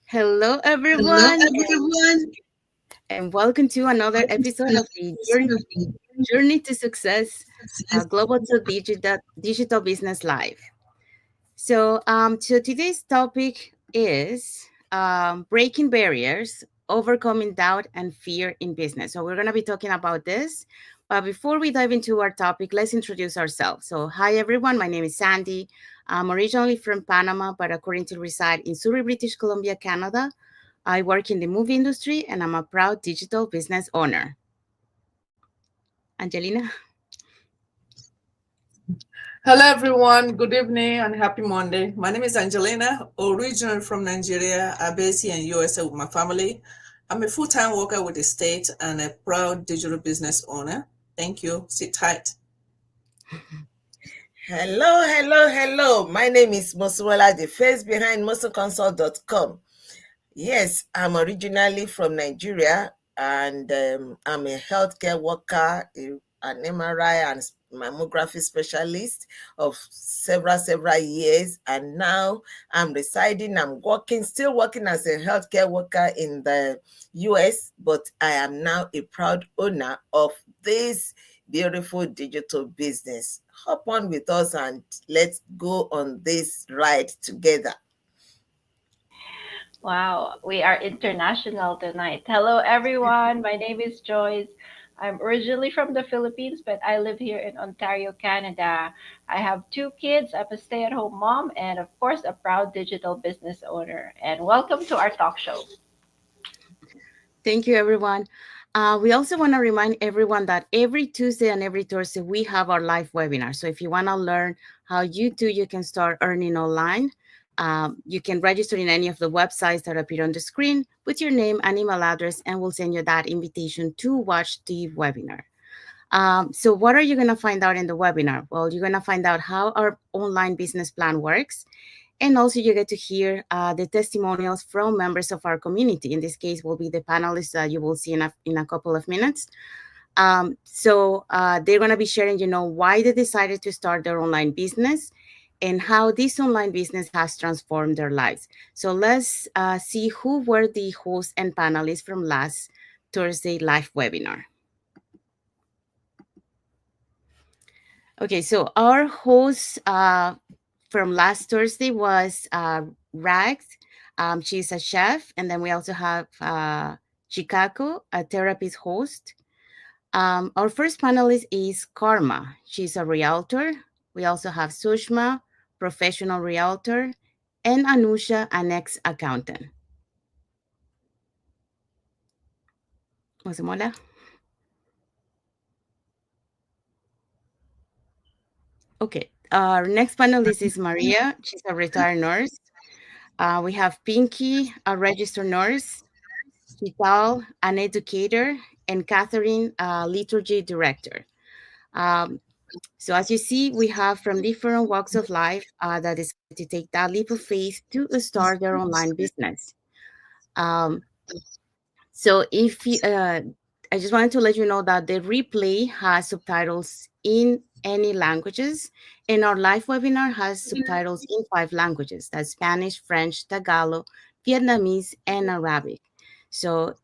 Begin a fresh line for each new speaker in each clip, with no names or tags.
Hello,
Hello,
everyone,
everyone.
and welcome to another
Welcome to
episode
another
of the
episode of the
Journey to Success
Success.
Global to Digital Business Live. So today's topic is breaking barriers, overcoming doubt and fear in business. So we're going to be talking about this. But before we dive into our topic, let's introduce ourselves. So, hi everyone, my name is Sandy. I'm originally from Panama, but according to reside in Surrey, British Columbia, Canada. I work in the movie industry and I'm a proud digital business owner. Angelina?
Hello, everyone. Good evening and happy Monday. My name is Angelina, originally from Nigeria. I based here in USA with my family. I'm a full-time worker with the state and a proud digital business owner. Thank you. Sit tight.
Hello. My name is Mosuela, the face behind MosuConsult.com. Yes, I'm originally from Nigeria and I'm a healthcare worker, an MRI and mammography specialist of several years. And now still working as a healthcare worker in the US, but I am now a proud owner of this beautiful digital business. Hop on with us and let's go on this ride together.
Wow, we are international tonight. Hello, everyone. My name is Joyce. I'm originally from the Philippines, but I live here in Ontario, Canada. I have two kids. I'm a stay at home mom and, of course, a proud digital business owner. And welcome to our talk show.
Thank you, everyone. We also want to remind everyone that every Tuesday and every Thursday, we have our live webinar. So if you want to learn how you can start earning online, you can register in any of the websites that appear on the screen, put your name and email address, and we'll send you that invitation to watch the webinar. So what are you going to find out in the webinar? Well, you're going to find out how our online business plan works. And also you get to hear the testimonials from members of our community. In this case, will be the panelists that you will see in a couple of minutes. So they're going to be sharing, why they decided to start their online business and how this online business has transformed their lives. So let's see who were the hosts and panelists from last Thursday live webinar. Okay, so our host from last Thursday was Rags. She's a chef. And then we also have Chikako, a therapist host. Our first panelist is Karma. She's a realtor. We also have Sushma, professional realtor, and Anusha, an ex-accountant. Mosemola? Okay. Our next panelist is Maria. She's a retired nurse. We have Pinky, a registered nurse, Chital, an educator, and Catherine, a liturgy director. Um, so as you see, we have from different walks of life that decided to take that leap of faith to start their online business. Um, so if you, I just wanted to let you know that the replay has subtitles in any languages, and our live webinar has subtitles in 5 languages: that's Spanish, French, Tagalog, Vietnamese, and Arabic. So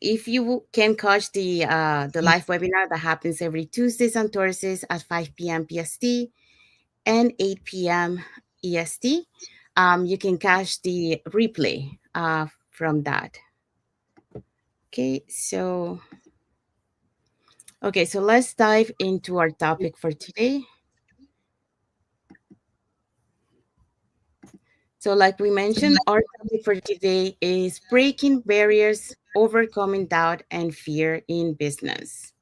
if you can catch the live webinar that happens every Tuesdays and Thursdays at 5 p.m. PST and 8 p.m. EST, you can catch the replay from that. Okay, so let's dive into our topic for today. So like we mentioned, our topic for today is breaking barriers, overcoming doubt and fear in business.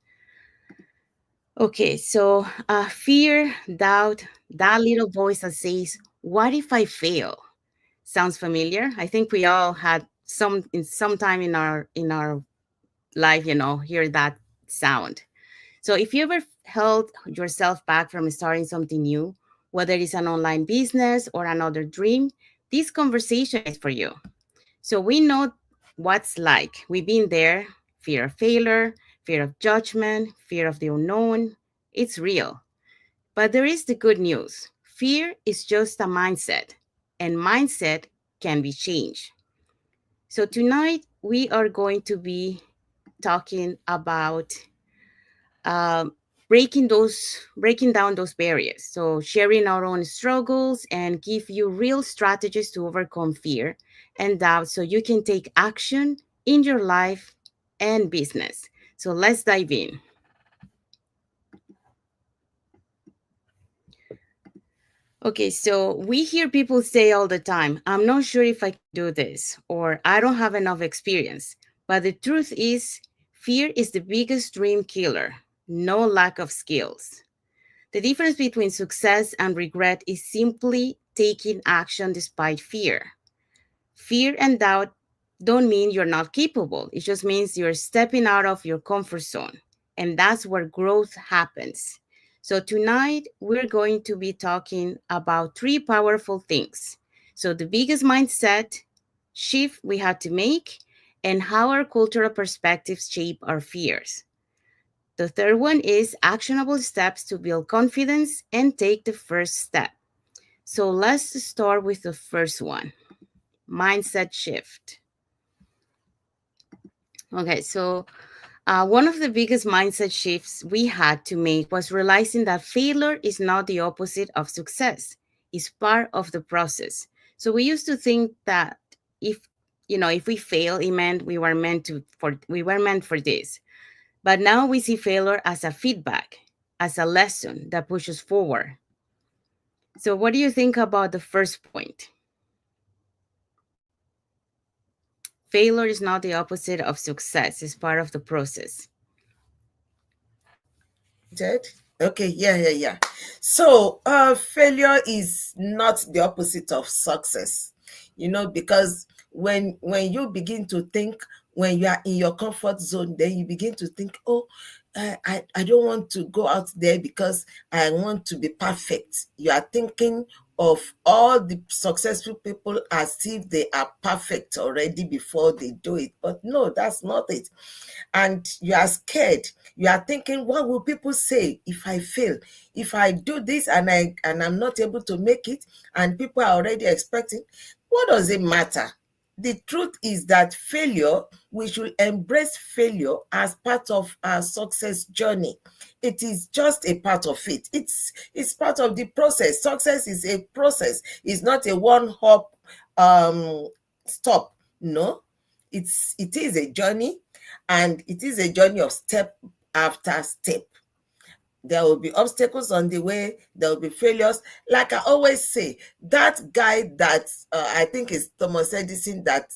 Okay, so fear, doubt, that little voice that says, "What if I fail?" Sounds familiar. I think we all had some time in our life, hear that sound. So if you ever held yourself back from starting something new, whether it's an online business or another dream, this conversation is for you. So we know what's like. We've been there: fear of failure, fear of judgment, fear of the unknown. It's real. But there is the good news: fear is just a mindset, and mindset can be changed. So tonight we are going to be talking about um, breaking down those barriers. So sharing our own struggles and give you real strategies to overcome fear and doubt so you can take action in your life and business. So let's dive in. Okay, so we hear people say all the time, I'm not sure if I can do this, or I don't have enough experience. But the truth is, fear is the biggest dream killer, no lack of skills. The difference between success and regret is simply taking action despite fear. Fear and doubt don't mean you're not capable, it just means you're stepping out of your comfort zone. And that's where growth happens. So, tonight we're going to be talking about three powerful things. So, the biggest mindset shift we had to make, and how our cultural perspectives shape our fears. The third one is actionable steps to build confidence and take the first step. So let's start with the first one, mindset shift. Okay, so one of the biggest mindset shifts we had to make was realizing that failure is not the opposite of success, it's part of the process. So we used to think that if if we fail, it meant we were meant for this. But now we see failure as a feedback, as a lesson that pushes forward. So, what do you think about the first point? Failure is not the opposite of success, it's part of the process.
Ted? Okay, yeah. So, failure is not the opposite of success, because when you begin to think, when you are in your comfort zone, then you begin to think, oh, I don't want to go out there because I want to be perfect. You are thinking of all the successful people as if they are perfect already before they do it. But no, that's not it. And you are scared. You are thinking, what will people say if I fail? If I do this and I'm not able to make it, and people are already expecting, what does it matter? The truth is that failure, we should embrace failure as part of our success journey. It is just a part of it. It's part of the process. Success is a process. It's not a one hop stop. No, it is a journey, and it is a journey of step after step. There will be obstacles on the way. There will be failures. Like I always say, that guy that I think is Thomas Edison that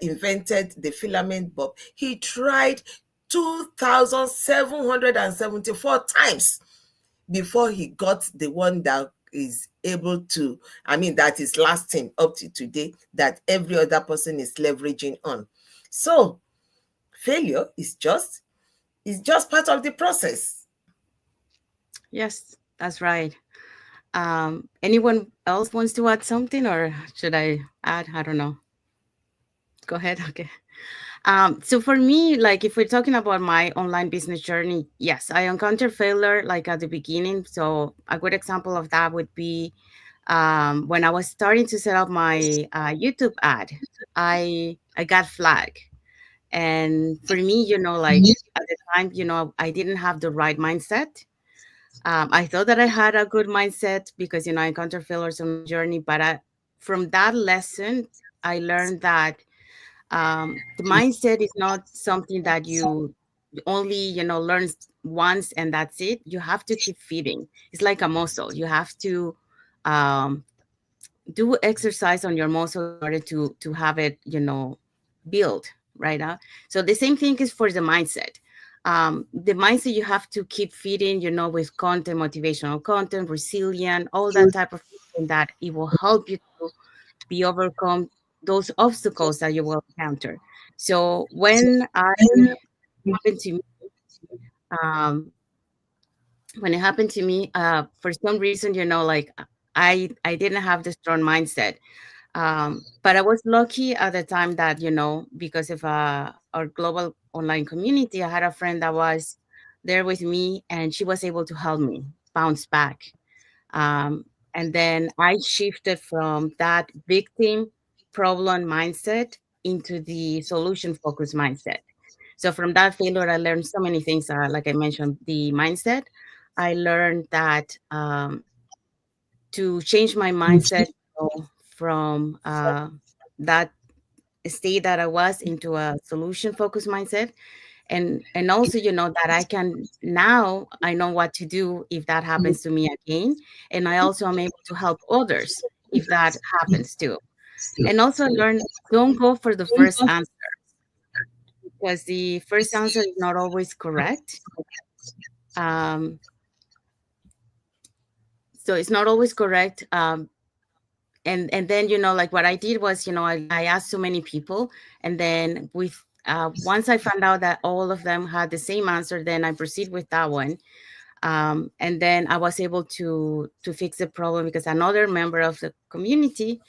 invented the filament bulb, he tried 2,774 times before he got the one that is able to, that is lasting up to today, that every other person is leveraging on. So failure is just part of the process.
Yes, that's right. Anyone else wants to add something, or should I add? I don't know. Go ahead. Okay. So for me, like if we're talking about my online business journey, yes, I encountered failure like at the beginning. So a good example of that would be when I was starting to set up my YouTube ad. I got flagged, and for me, like at the time, I didn't have the right mindset. I thought that I had a good mindset because I encountered failures on my journey, but from that lesson, I learned that the mindset is not something that you only learn once and that's it. You have to keep feeding. It's like a muscle. You have to um, do exercise on your muscle in order to have it build right now. So the same thing is for the mindset. The mindset, you have to keep feeding with content, motivational content, resilient, all that type of thing, that it will help you to be overcome those obstacles that you will encounter. So happened to me, um, when it happened to me, for some reason, like I didn't have the strong mindset. But I was lucky at the time that, because of our global online community, I had a friend that was there with me, and she was able to help me bounce back. And then I shifted from that victim problem mindset into the solution focused mindset. So from that failure, I learned so many things. Like I mentioned, the mindset. I learned that to change my mindset, from that state that I was into a solution focused mindset, and also that I can now, I know what to do if that happens to me again, and I also am able to help others if that happens too. And also learn, don't go for the first answer, because the first answer is not always correct. um, so it's not always correct. And then like what I did was, I asked so many people, and then with once I found out that all of them had the same answer, then I proceed with that one. And then I was able to fix the problem because another member of the community,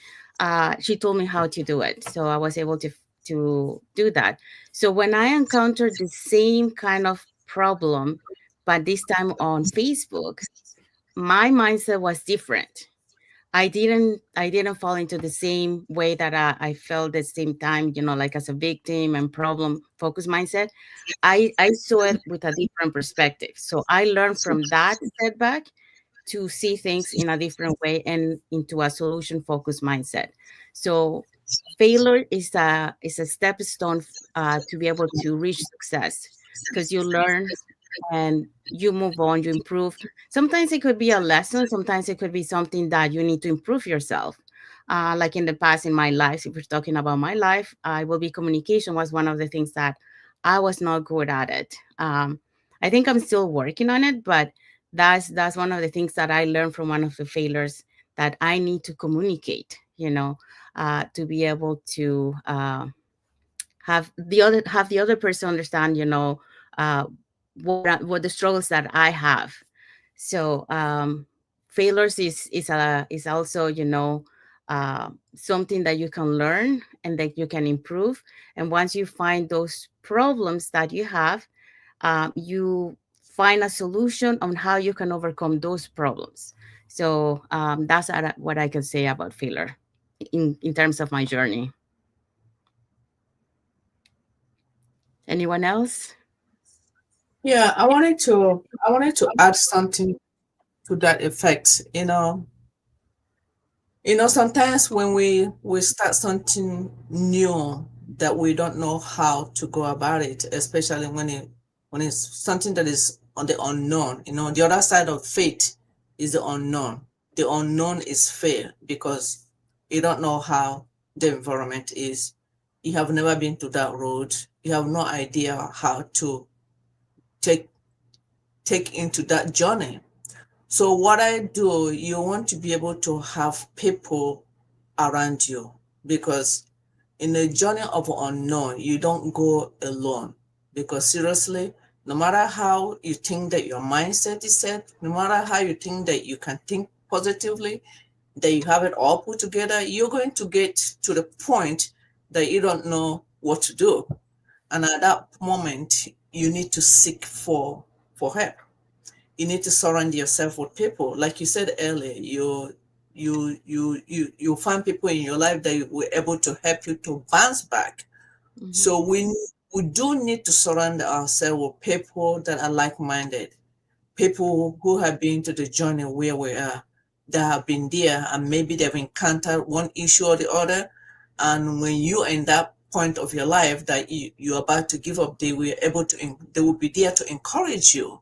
she told me how to do it, so I was able to do that. So when I encountered the same kind of problem, but this time on Facebook, my mindset was different. I didn't fall into the same way that I felt at the same time, like as a victim and problem focused mindset. I saw it with a different perspective. So I learned from that setback to see things in a different way and into a solution focused mindset. So failure is a stepping stone to be able to reach success, because you learn and you move on, you improve. Sometimes it could be a lesson, sometimes it could be something that you need to improve yourself. Like in the past, in my life, if we're talking about my life, I will be communication was one of the things that I was not good at it. I think I'm still working on it, but that's one of the things that I learned from one of the failures, that I need to communicate, to be able to have the other person understand, uh, what the struggles that I have. So failures is also, something that you can learn and that you can improve. And once you find those problems that you have, you find a solution on how you can overcome those problems. So that's what I can say about failure in terms of my journey. Anyone else?
Yeah, I wanted to add something to that effect. Sometimes when we start something new that we don't know how to go about it, especially when it's something that is on the unknown. The other side of faith is the unknown. The unknown is fear, because you don't know how the environment is. You have never been to that road. You have no idea how to take take into that journey. So what I do, you want to be able to have people around you, because in a journey of unknown, you don't go alone. Because seriously, no matter how you think that your mindset is set, no matter how you think that you can think positively, that you have it all put together, you're going to get to the point that you don't know what to do. And at that moment, you need to seek for help. You need to surround yourself with people. Like you said earlier, you find people in your life that were able to help you to bounce back.
Mhm.
So we do need to surround ourselves with people that are like-minded, people who have been to the journey where we are, that have been there, and maybe they've encountered one issue or the other. And when you are in that point of your life that you're about to give up, they will be there to encourage you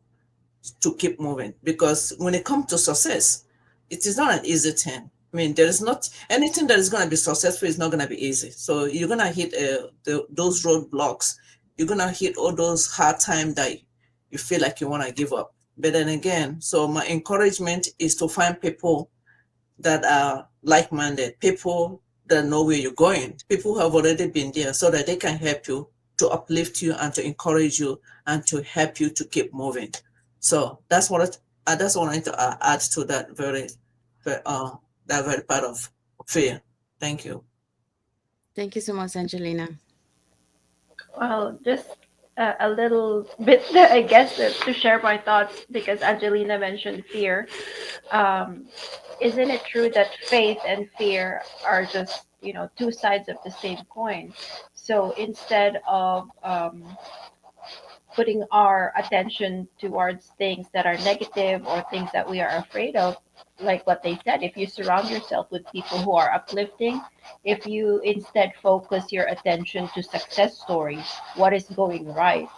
to keep moving. Because when it comes to success, it is not an easy thing. I mean, there is not anything that is going to be successful is not going to be easy. So you're going to hit those roadblocks. You're going to hit all those hard times that you feel like you want to give up. But then again, so my encouragement is to find people that are like-minded, people that know where you're going, people who have already been there, so that they can help you, to uplift you and to encourage you and to help you to keep moving. So that's what I wanted to add to that very part of fear. Thank you.
Thank you so much, Angelina.
Well, just a little bit, I guess, to share my thoughts because Angelina mentioned fear. Um, isn't it true that faith and fear are just, two sides of the same coin? So instead of putting our attention towards things that are negative or things that we are afraid of, like what they said, if you surround yourself with people who are uplifting, if you instead focus your attention to success stories, what is going right,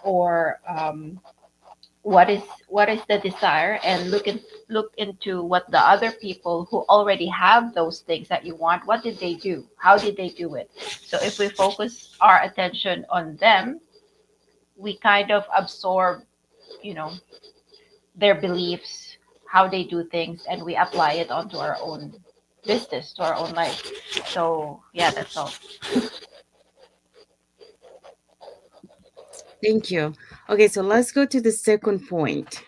or what is the desire, and look into what the other people who already have those things that you want, what did they do, how did they do it. So if we focus our attention on them, we kind of absorb, you know, their beliefs, how they do things, and we apply it onto our own business, to our own life. So yeah, that's all.
Thank you. Okay, so let's go to the second point.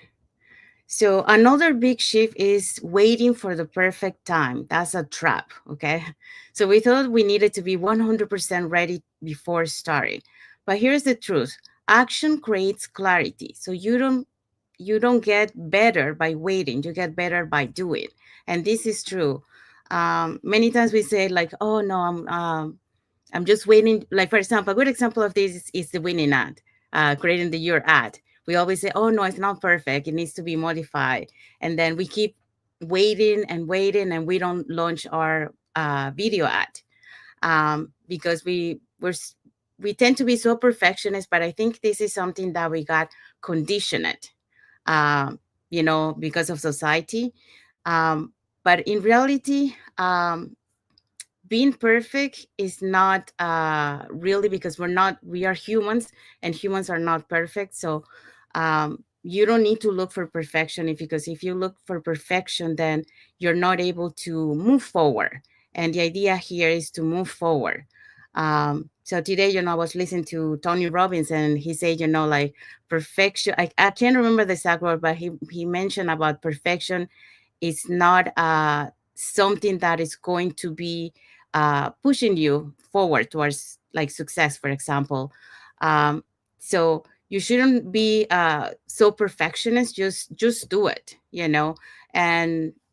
So another big shift is waiting for the perfect time. That's a trap, okay? So we thought we needed to be 100% ready before starting. But here's the truth. Action creates clarity. So you don't get better by waiting. You get better by doing. And this is true. Many times we say like, "Oh no, I'm just waiting." Like for example, a good example of this is the winning ad, creating the your ad. We always say, "Oh no, it's not perfect. It needs to be modified," and then we keep waiting and waiting, and we don't launch our video ad because we tend to be so perfectionist. But I think this is something that we got conditioned, because of society. But in reality, being perfect is not really, because we are humans, and humans are not perfect. So you don't need to look for perfection, because if you look for perfection, then you're not able to move forward. And the idea here is to move forward. So today, I was listening to Tony Robbins, and he said, like perfection. I can't remember the exact word, but he mentioned about perfection is not something that is going to be pushing you forward towards like success, for example. So you shouldn't be so perfectionist. Just do it,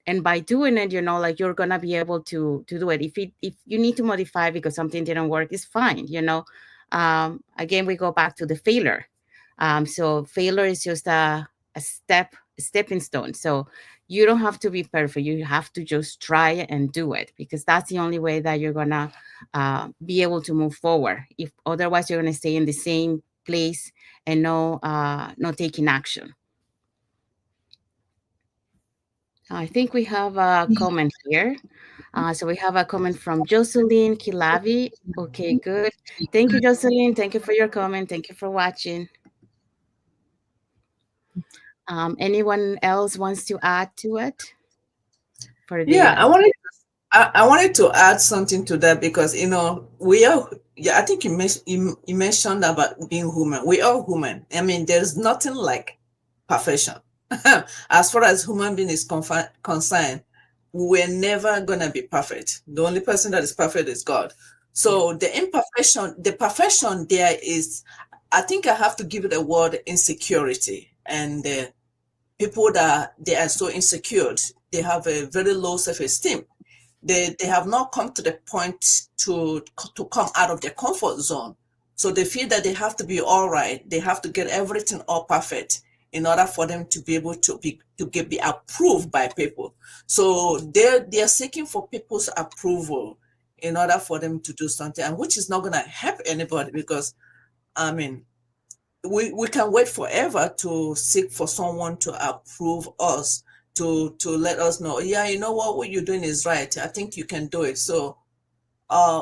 and by doing it, like you're gonna be able to do it. If you need to modify because something didn't work, it's fine. Again, we go back to the failure. So failure is just a stepping stone. So you don't have to be perfect. You have to just try it and do it, because that's the only way that you're gonna be able to move forward. If otherwise, you're gonna stay in the same place and not taking action. I think we have a comment here. So we have a comment from Jocelyn Kilavi. Okay, good. Thank you, Jocelyn. Thank you for your comment. Thank you for watching. Anyone else wants to add to it?
Yeah, I wanted to add something to that because we are. Yeah, I think you mentioned about being human. We are human. I mean, there's nothing like perfection. As far as human being is concerned, we're never gonna be perfect. The only person that is perfect is God. So the perfection there is, I think I have to give it a word, insecurity. And people that they are so insecure, they have a very low self-esteem. They have not come to the point to come out of their comfort zone. So they feel that they have to be all right. They have to get everything all perfect in order for them to be able to be approved by people. So they are seeking for people's approval in order for them to do something, and which is not going to help anybody, because I mean, we can wait forever to seek for someone to approve us, to let us know, yeah, you know what you're doing is right. I think you can do it. So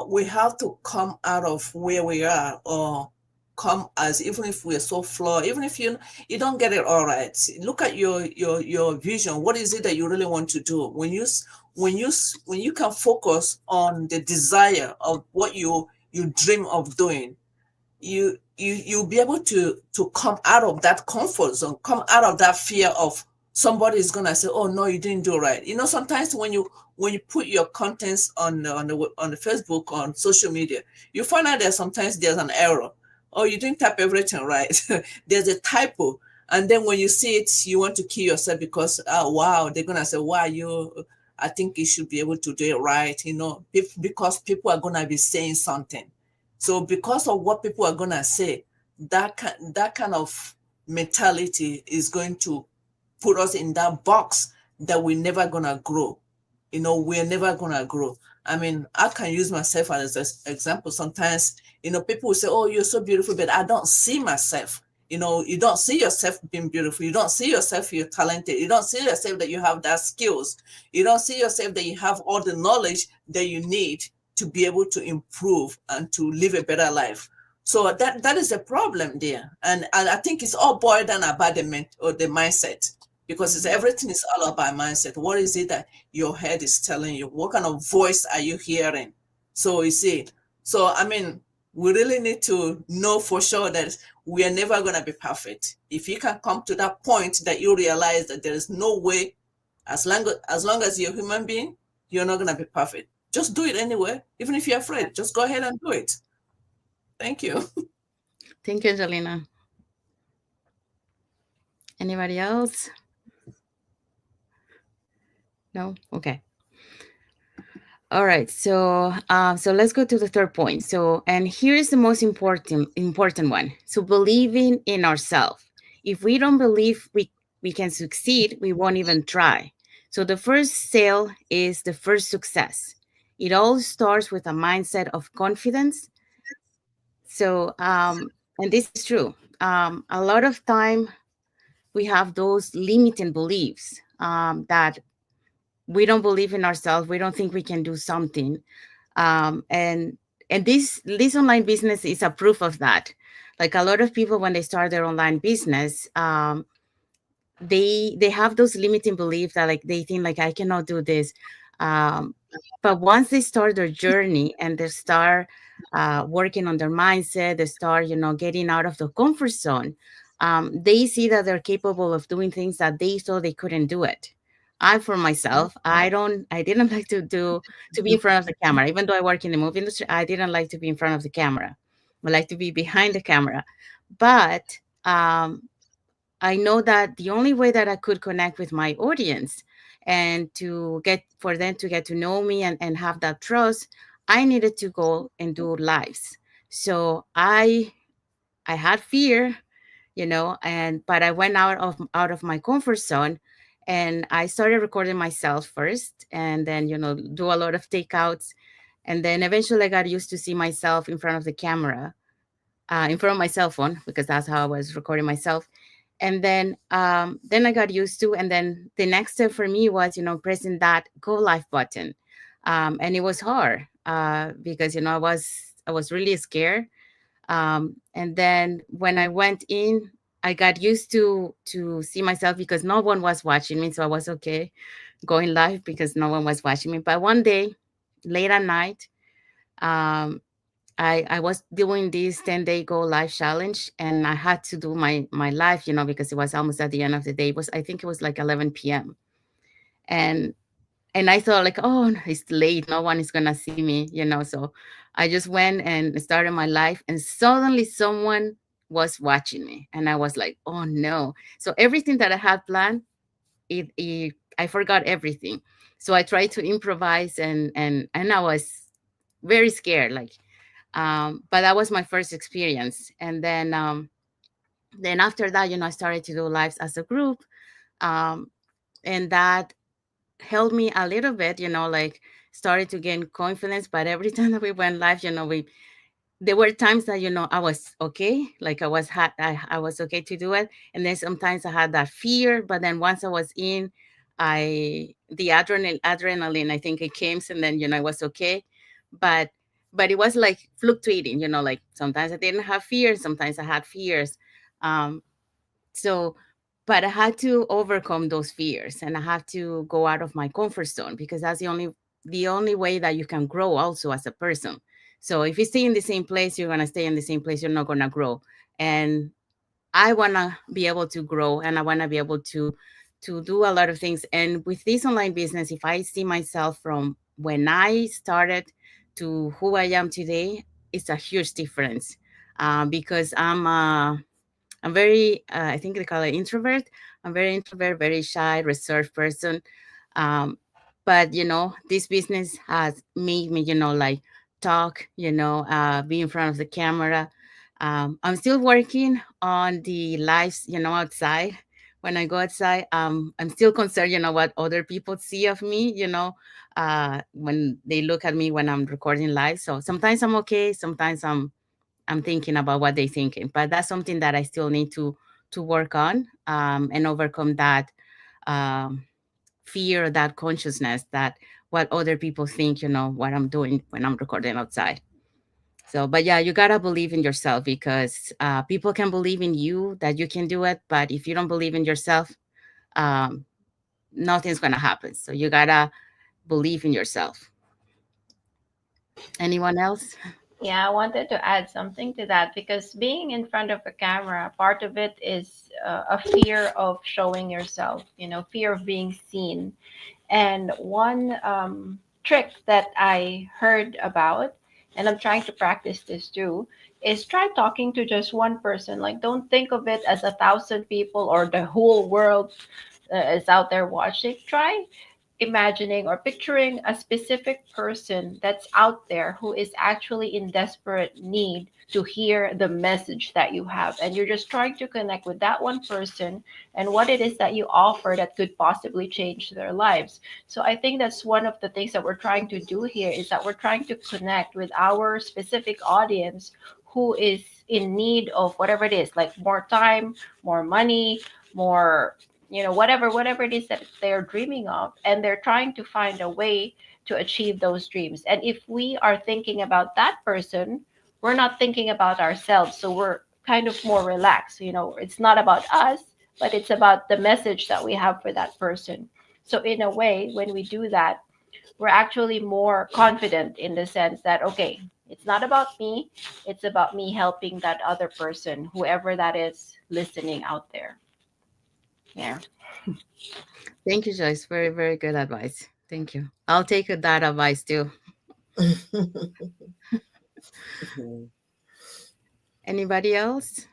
we have to come out of where we are, or come as, even if we're so flawed, even if you don't get it all right, look at your vision. What is it that you really want to do? When you can focus on the desire of what you dream of doing, you'll be able to come out of that comfort zone, come out of that fear of somebody is gonna say, oh no, you didn't do right. Sometimes when you put your contents on the Facebook, on social media, you find out that sometimes there's an error. oh, you didn't type everything right. There's a typo. And then when you see it, you want to kill yourself because, oh, wow, they're going to say, wow, I think you should be able to do it right, because people are going to be saying something. So because of what people are going to say, that kind of mentality is going to put us in that box that we're never going to grow. We're never going to grow. I mean, I can use myself as an example. Sometimes, people will say, oh, you're so beautiful, but I don't see myself. You don't see yourself being beautiful. You don't see yourself you're talented. You don't see yourself that you have that skills. You don't see yourself that you have all the knowledge that you need to be able to improve and to live a better life. So that is a problem there. And I think it's all boiled down about the mindset, because everything is all about mindset. What is it that your head is telling you? What kind of voice are you hearing? So you see, I mean, we really need to know for sure that we are never going to be perfect. If you can come to that point that you realize that there is no way, as long as you're a human being, you're not going to be perfect. Just do it anyway. Even if you're afraid, just go ahead and do it. Thank you.
Thank you, Angelina. Anybody else? No? Okay. All right. So let's go to the third point. So, and here's the most important one. So believing in ourselves. If we don't believe we can succeed, we won't even try. So the first sale is the first success. It all starts with a mindset of confidence. So, and this is true. A lot of time we have those limiting beliefs that we don't believe in ourselves. We don't think we can do something. And this online business is a proof of that. Like a lot of people, when they start their online business, they have those limiting beliefs that like they think like I cannot do this. But once they start their journey and they start working on their mindset, they start getting out of the comfort zone. They see that they're capable of doing things that they thought they couldn't do it. I, for myself, I didn't like to be in front of the camera. Even though I work in the movie industry, I didn't like to be in front of the camera. I like to be behind the camera. But I know that the only way that I could connect with my audience and for them to get to know me and have that trust, I needed to go and do lives. So I had fear, but I went out of my comfort zone, and I started recording myself first, and then do a lot of takeouts, and then eventually I got used to see myself in front of the camera, in front of my cell phone, because that's how I was recording myself. And then I got used to, and then the next step for me was pressing that go live button, and it was hard because I was really scared. And then when I went in, I got used to see myself because no one was watching me. So I was okay going live because no one was watching me. But one day, late at night, I was doing this 10-day go live challenge, and I had to do my live, because it was almost at the end of the day. I think it was like 11 p.m. And I thought like, oh, it's late. No one is going to see me, So I just went and started my live, and suddenly someone was watching me, and I was like, oh no. So everything that I had planned, I forgot everything. So I tried to improvise, and I was very scared, like, but that was my first experience. And then after that, I started to do lives as a group, and that helped me a little bit, like started to gain confidence. But every time that we went live, there were times that I was okay, like I was okay to do it, and then sometimes I had that fear. But then once I was in, the adrenaline, I think it came, and then I was okay. But it was like fluctuating, like sometimes I didn't have fears, sometimes I had fears. So but I had to overcome those fears, and I had to go out of my comfort zone, because that's the only way that you can grow also as a person. So if you stay in the same place, you're going to stay in the same place. You're not going to grow. And I want to be able to grow, and I want to be able to do a lot of things. And with this online business, if I see myself from when I started to who I am today, it's a huge difference. because I'm very, I think they call it introvert. I'm very introvert, very shy, reserved person. Um, but this business has made me, like talk, be in front of the camera. I'm still working on the lives, outside. When I go outside, I'm still concerned, what other people see of me, when they look at me when I'm recording live. So sometimes I'm okay, sometimes I'm thinking about what they're thinking, but that's something that I still need to work on, and overcome that um, fear, that consciousness, that what other people think, what I'm doing when I'm recording outside. So, but yeah, you gotta believe in yourself, because people can believe in you that you can do it, but if you don't believe in yourself, um, nothing's gonna happen. So you gotta believe in yourself. Anyone else?
Yeah, I wanted to add something to that because being in front of a camera, part of it is a fear of showing yourself, fear of being seen. And one trick that I heard about, and I'm trying to practice this too, is try talking to just one person. Like, don't think of it as 1,000 people or the whole world is out there watching. Try imagining or picturing a specific person that's out there who is actually in desperate need to hear the message that you have, and you're just trying to connect with that one person and what it is that you offer that could possibly change their lives. So I think that's one of the things that we're trying to do here, is that we're trying to connect with our specific audience who is in need of whatever it is, like more time, more money, more, whatever it is that they're dreaming of, and they're trying to find a way to achieve those dreams. And if we are thinking about that person, we're not thinking about ourselves, so we're kind of more relaxed. It's not about us, but it's about the message that we have for that person. So in a way, when we do that, we're actually more confident in the sense that, okay, it's not about me, it's about me helping that other person, whoever that is listening out there. Yeah.
Thank you, Joyce. Very, very good advice. Thank you. I'll take that advice too. Anybody else?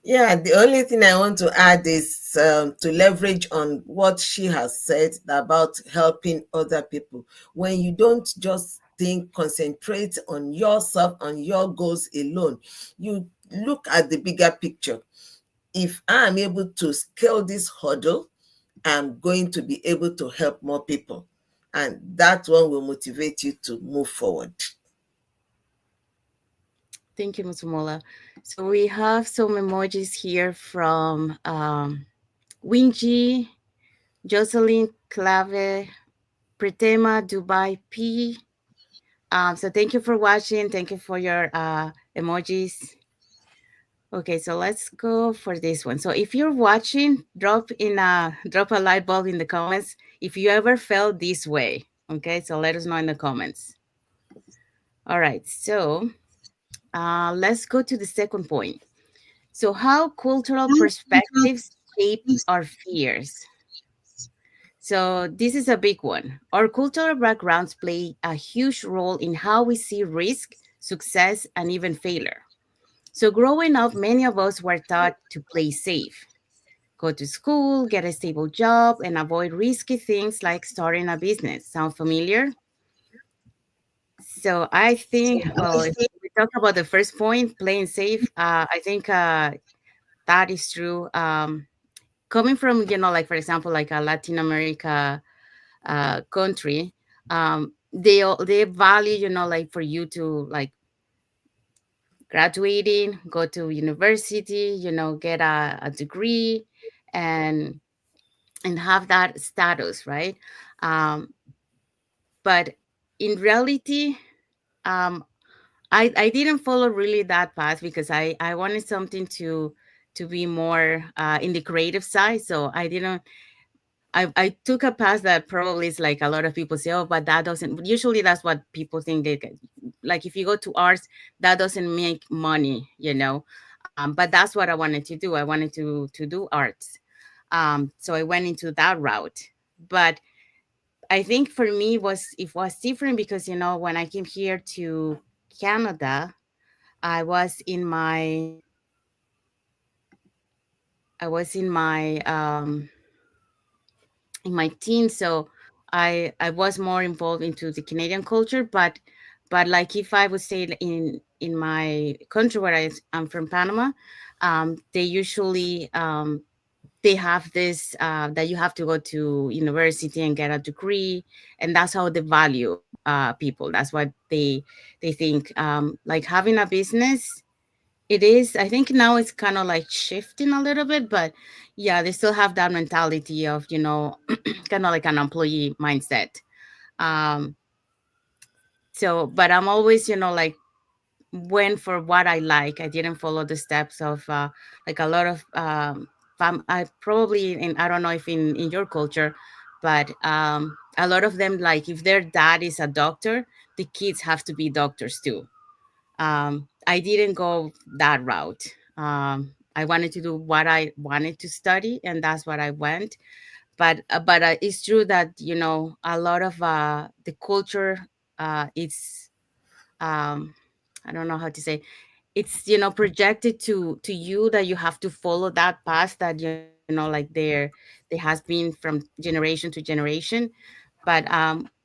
Yeah, the only thing I want to add is to leverage on what she has said about helping other people. When you don't just concentrate on yourself, on your goals alone, you look at the bigger picture. If I'm able to scale this hurdle, I'm going to be able to help more people. And that one will motivate you to move forward.
Thank you, Musumola. So we have some emojis here from Winji, Jocelyn Clave, Pritema Dubai P. So thank you for watching. Thank you for your emojis. Okay, so let's go for this one. So if you're watching, drop a light bulb in the comments if you ever felt this way. Okay, so let us know in the comments. All right, so let's go to the second point. So how cultural perspectives shape our fears. So this is a big one. Our cultural backgrounds play a huge role in how we see risk, success, and even failure. So growing up, many of us were taught to play safe, go to school, get a stable job, and avoid risky things like starting a business. Sound familiar? So I think, well, if we talk about the first point, playing safe, I think that is true. Coming from, like for example, like a Latin America country, they value, like for you to like graduating, go to university, get a degree, and have that status, right? Um, but in reality, um, I didn't follow really that path because I wanted something to be more in the creative side. So I didn't. I took a path that probably is like a lot of people say, oh, but that doesn't. Usually, that's what people think. Like if you go to arts, that doesn't make money, But that's what I wanted to do. I wanted to do arts. So I went into that route. But I think for me it was different because when I came here to Canada, I was in my I was in my teens, so I was more involved into the Canadian culture, but like if I would say in my country where I'm from Panama, they usually they have this that you have to go to university and get a degree, and that's how they value people. That's what they think. Like having a business, it is. I think now it's kind of like shifting a little bit, but yeah, they still have that mentality of kind of like an employee mindset. Um, so, but I'm always like went for what I like. I didn't follow the steps of like a lot of I probably, and I don't know if in your culture, but a lot of them, like if their dad is a doctor, the kids have to be doctors too. I didn't go that route. I wanted to do what I wanted to study, and that's what I went. But it's true that a lot of the culture is um, I don't know how to say, it's projected to you that you have to follow that path that like there has been from generation to generation. But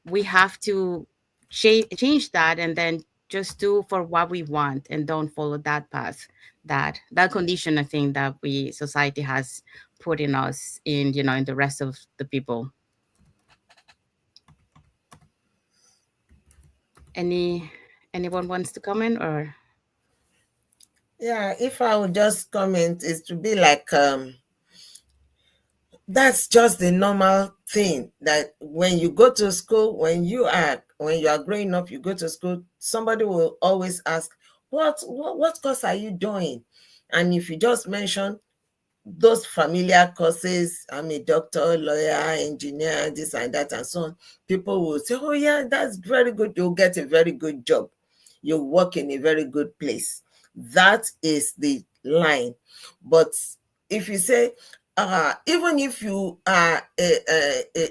we have to change that, and then just do for what we want and don't follow that path, that condition, I think, that we society has put in us in in the rest of the people. Anyone wants to comment, or
Yeah, if I would just comment, is to be like that's just the normal thing that when you go to school, when you are growing up, you go to school, somebody will always ask, what course are you doing? And if you just mention those familiar courses, I'm a doctor, lawyer, engineer, this and that and so on, people will say, oh yeah, that's very good, you'll get a very good job, you'll work in a very good place. That is the line. But if you say, even if you are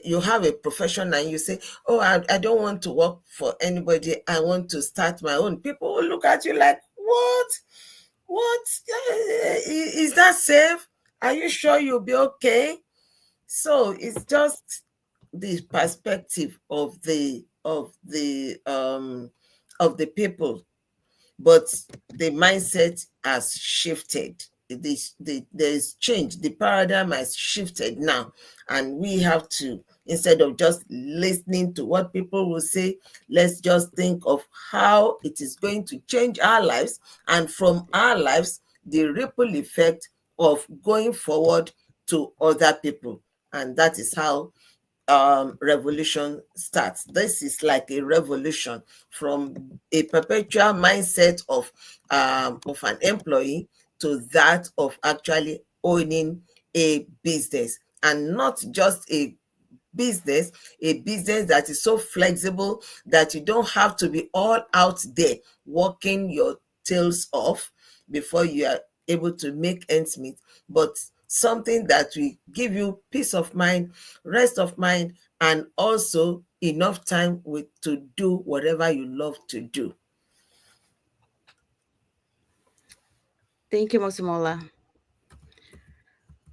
you have a profession and you say, oh, I don't want to work for anybody, I want to start my own, people will look at you like, what is that safe? Are you sure you'll be okay? So it's just the perspective of the people, but the mindset has shifted. There's change. The paradigm has shifted now, and we have to, instead of just listening to what people will say, let's just think of how it is going to change our lives, and from our lives, the ripple effect of going forward to other people. And that is how revolution starts. This is like a revolution from a perpetual mindset of an employee to that of actually owning a business, and not just a business that is so flexible that you don't have to be all out there working your tails off before you are able to make ends meet, but something that will give you peace of mind, rest of mind, and also enough time to do whatever you love to do.
thank you, Mosumola.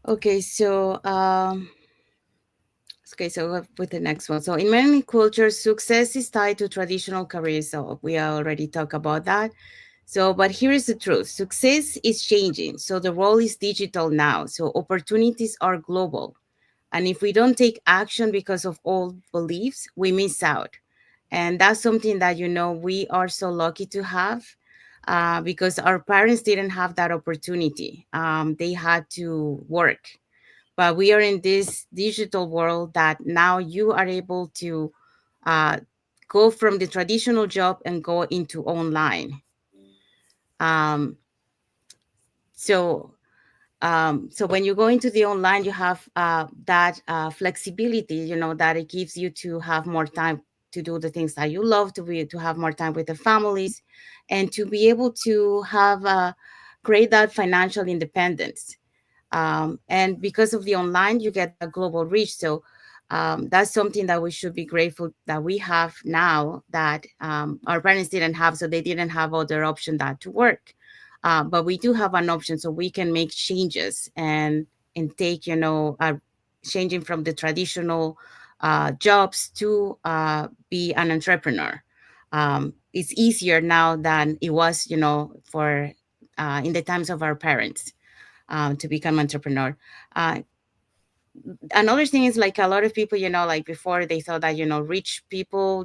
Okay, so with the next one. So in many cultures, success is tied to traditional careers. So we already talked about that. So, but here is the truth: success is changing. So the world is digital now. So opportunities are global, and if we don't take action because of old beliefs, we miss out. And that's something that we are so lucky to have. Because our parents didn't have that opportunity. They had to work, but we are in this digital world that now you are able to uh, go from the traditional job and go into online. um, so so when you go into the online, you have that flexibility, that it gives you to have more time to do the things that you love, to have more time with the families, and to be able to have create that financial independence. And because of the online, you get a global reach. So That's something that we should be grateful that we have now that our parents didn't have, so they didn't have other option that to work. But we do have an option, so we can make changes and take, changing from the traditional jobs to be an entrepreneur. It's easier now than it was, for in the times of our parents to become entrepreneur. Uh, Another thing is like a lot of people, like before they thought that, rich people,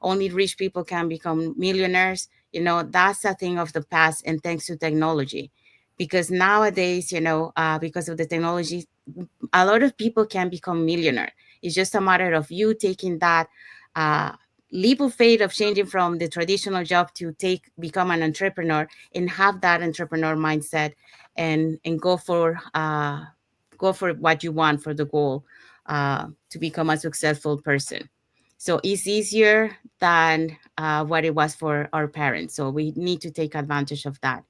only rich people can become millionaires. That's a thing of the past, and thanks to technology. Because nowadays, because of the technology, a lot of people can become millionaire. It's just a matter of you taking that uh, leap of faith of changing from the traditional job to become an entrepreneur and have that entrepreneur mindset, and go for what you want, for the goal, to become a successful person. So it's easier than what it was for our parents. So we need to take advantage of that.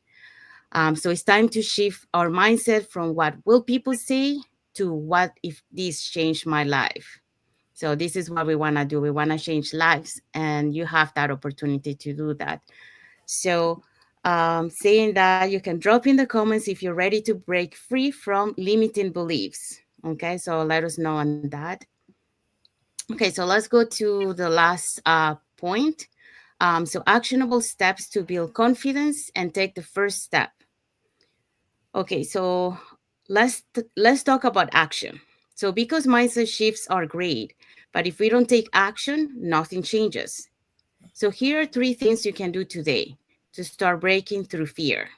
So it's time to shift our mindset from what will people say to what if this changed my life. So this is what we want to do. We want to change lives, and you have that opportunity to do that. So saying that, you can drop in the comments if you're ready to break free from limiting beliefs. Okay, so let us know on that. Okay, so let's go to the last point. So actionable steps to build confidence and take the first step. Okay, so let's talk about action. So because mindset shifts are great, but if we don't take action, nothing changes. So here are three things you can do today to start breaking through fear.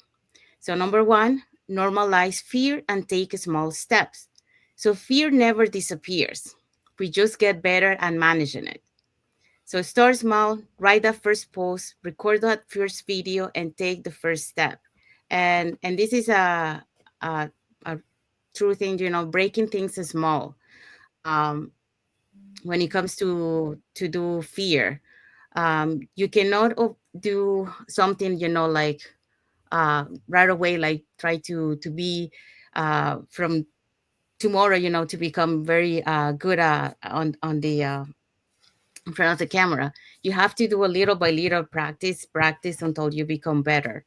So number one, normalize fear and take small steps. So fear never disappears. We just get better at managing it. So start small, write that first post, record that first video, and take the first step. And this is a, a true thing, breaking things small. Um, when it comes to do fear, you cannot do something, like right away, like try to be from tomorrow, to become very good on the in front of the camera. You have to do a little by little practice until you become better.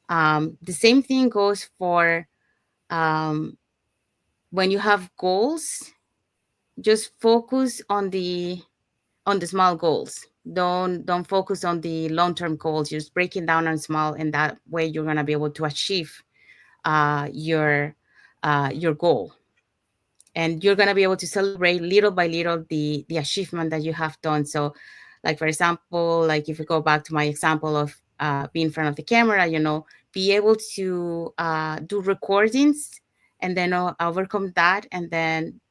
The same thing goes for um, when you have goals. Just focus on the small goals. Don't focus on the long-term goals. Just breaking down on small, and that way you're gonna be able to achieve your goal, and you're gonna be able to celebrate little by little the achievement that you have done. So, like for example, like if we go back to my example of being in front of the camera, be able to do recordings, and then overcome that, and then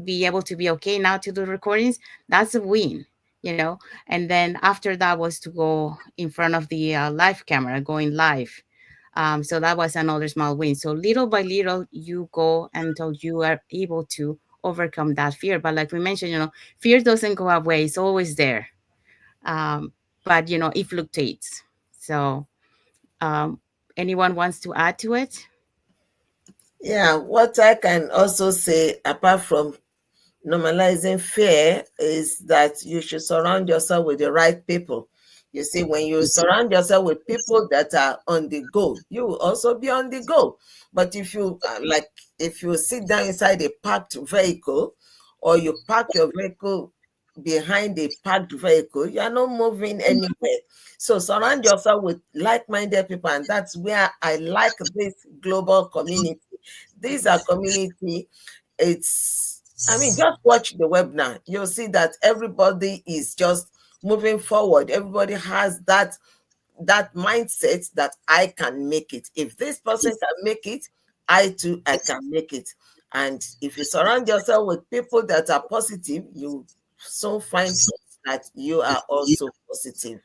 be able to be okay now to do recordings. That's a win, and then after that was to go in front of the live camera, going live. So that was another small win. So little by little you go until you are able to overcome that fear. But like we mentioned, fear doesn't go away, it's always there. But it fluctuates. So um, anyone wants to add to it?
Yeah, what I can also say, apart from normalizing fear, is that you should surround yourself with the right people. You see, when you surround yourself with people that are on the go, you will also be on the go. But if you if you sit down inside a parked vehicle, or you park your vehicle behind a parked vehicle, you are not moving anywhere. So surround yourself with like-minded people, and that's where I like this global community. These are community. Just watch the webinar. You'll see that everybody is just moving forward. Everybody has that mindset that I can make it. If this person can make it, I too, I can make it. And if you surround yourself with people that are positive, you soon find that you are also positive.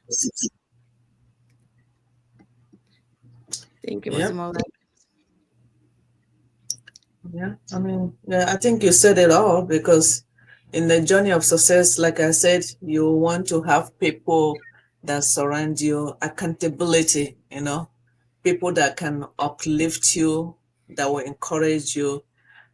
Thank you,
Yeah.
Mosumola.
Yeah, I think you said it all, because in the journey of success, like I said, you want to have people that surround you, accountability, people that can uplift you, that will encourage you,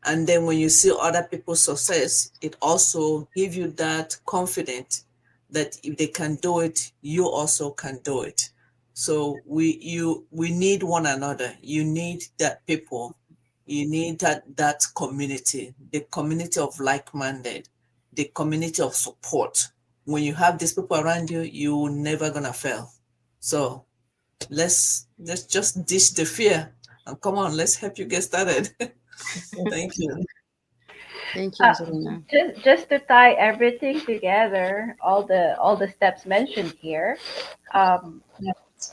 And then when you see other people's success, it also gives you that confidence that if they can do it, you also can do it. So we need one another. You need that people. You need that community, the community of like-minded, the community of support. When you have these people around you, you're never gonna fail. So let's just ditch the fear and come on, let's help you get started. Thank you.
Thank you, Angelina.
Just to tie everything together, all the steps mentioned here, um,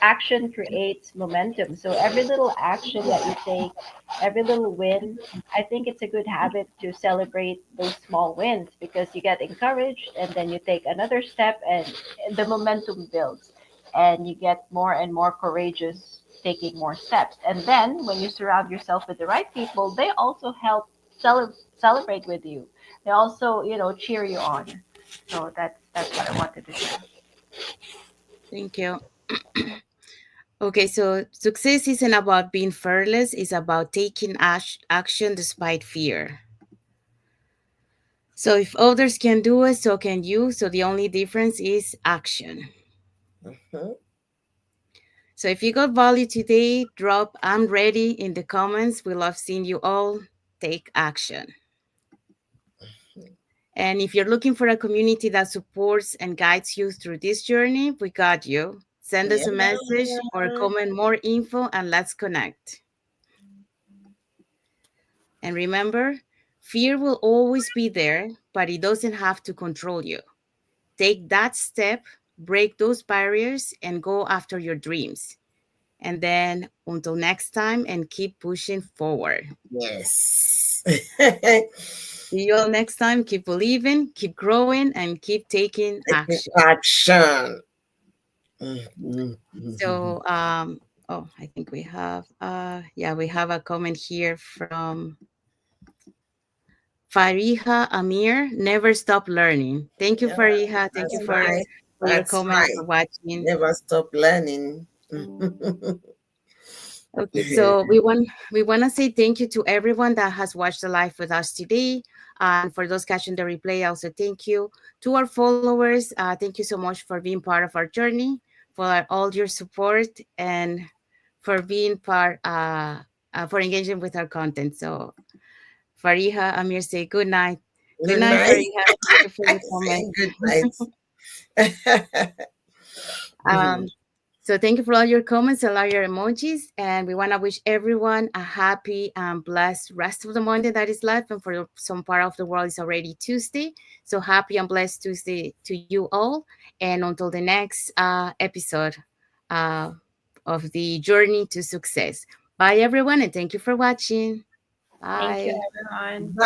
action creates momentum. So every little action that you take, every little win, I think it's a good habit to celebrate those small wins because you get encouraged and then you take another step and the momentum builds and you get more and more courageous taking more steps. And then when you surround yourself with the right people, they also help celebrate with you. They also, cheer you on. So that's what I wanted to share.
Thank you. Okay, so success isn't about being fearless, it's about taking action despite fear. So if others can do it, so can you. So the only difference is action.
Mhm.
So if you got value today, drop "I'm ready" in the comments. We love seeing you all take action. And if you're looking for a community that supports and guides you through this journey, we got you. Send us
Yeah.
a message or comment more info and let's connect. And remember, fear will always be there, but it doesn't have to control you. Take that step, break those barriers, and go after your dreams. And then until next time, and keep pushing forward.
Yes.
See you all next time. Keep believing, keep growing, and keep taking action.
Action. Mhm.
So, oh, I think we have, yeah, we have a comment here from Fariha Amir. Never stop learning. Thank you,
Yeah,
Fariha. Thank you
that's right.
for your
That's
comment,
right.
for watching.
Never stop learning.
Okay, so we want to say thank you to everyone that has watched the live with us today, and for those catching the replay, also thank you to our followers. Thank you so much for being part of our journey, for all your support, and for being for engaging with our content. So, Fariha Amir, say good night. Good
Good
night,
night.
Fariha. Thank you for your comment.
Saying good night.
Um, So thank you for all your comments and all your emojis. And we want to wish everyone a happy and blessed rest of the Monday that is left. And for some part of the world, it's already Tuesday. So happy and blessed Tuesday to you all. And until the next episode uh, of the Journey to Success. Bye, everyone. And thank you for watching.
Thank you,
Bye.
everyone.
Bye.